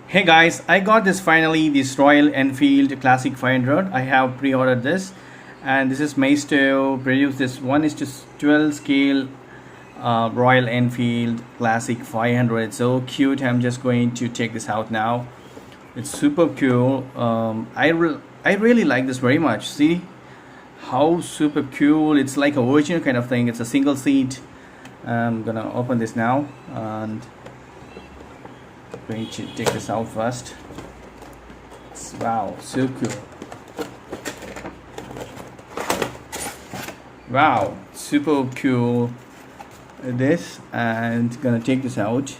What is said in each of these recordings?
Hey guys, I got this finally, this Royal Enfield Classic 500. I have pre-ordered this, and this is Maisto produced this 1:12 scale Royal Enfield Classic 500. It's so cute. I'm just going to take this out now. It's super cool. I really like this very much. See how super cool. It's like a original kind of thing. It's a single seat. I'm gonna open this now and going to take this out first. Wow, so cool. Wow, super cool. This, and gonna take this out.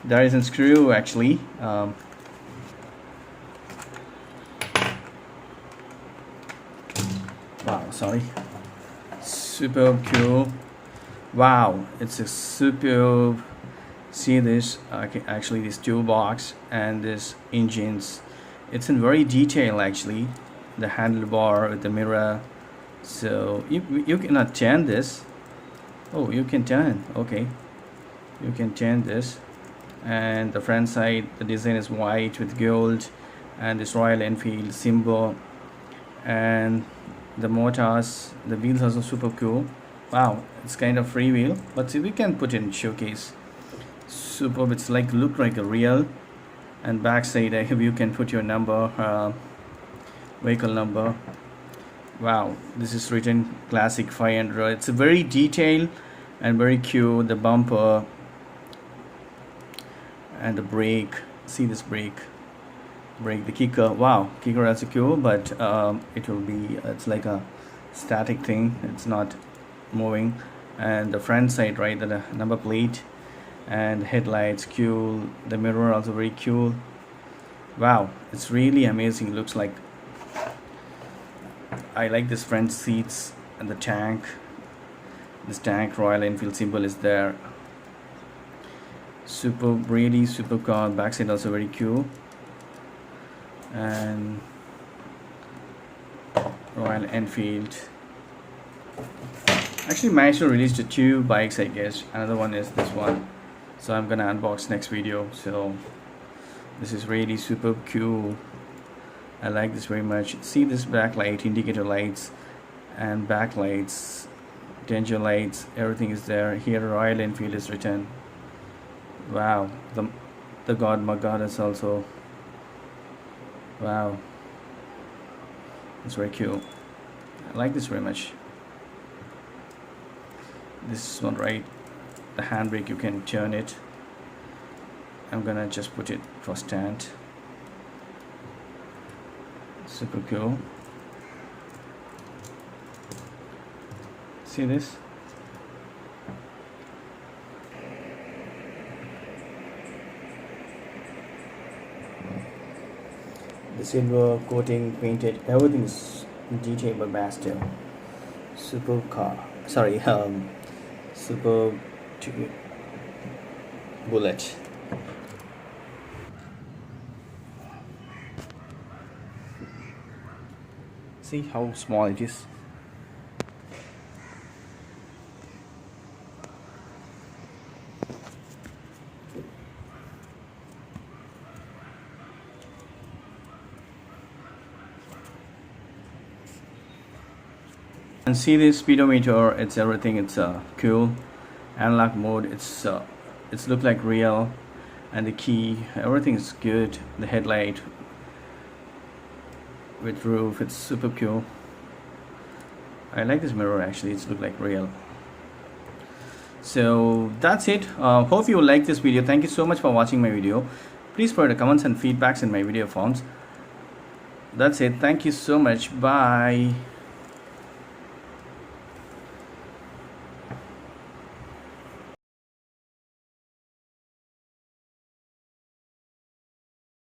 There is a screw actually. Wow, sorry. Super cool. Wow, it's a super. See this actually this toolbox and this engines, it's in very detail actually, the handlebar with the mirror. So you cannot turn this. Oh, you can turn. Okay, you can turn this. And the front side, the design is white with gold and this Royal Enfield symbol. And the motors, the wheels are also super cool. Wow, it's kind of free wheel, but see, we can put it in showcase. Superb. It's like look like a real. And backside I hope you can put your number, vehicle number. Wow, this is written Classic 500. It's a very detailed and very cute. The bumper and the brake. See this brake, the kicker. Wow, kicker also cool, but it will be, it's like a static thing, it's not moving. And the front side, right, the number plate and headlights cool, the mirror also very cool. Wow, it's really amazing. Looks like, I like this front seats and the tank. This tank Royal Enfield symbol is there. Super, really super car. Backside also very cool. And Royal Enfield. Actually Maisto released two bikes, I guess. Another one is this one, so I'm gonna unbox next video. So this is really super cool. I like this very much. See this backlight, indicator lights and backlights, danger lights, everything is there. Here Royal Enfield is written. Wow, the god is also. Wow, it's very cool. I like this very much. This one, right, the handbrake, you can turn it. I'm gonna just put it for stand. Super cool. See this? The silver coating painted, everything is detailed by Maisto. Super car, sorry, super bullet. See how small it is. And see this speedometer, it's everything. It's cool. Analog mode, it's look like real. And the key, everything is good. The headlight with roof, it's super cool. I like this mirror actually, it's look like real. So that's it. Hope you like this video. Thank you so much for watching my video. Please provide comments and feedbacks in my video forms. That's it. Thank you so much. Bye.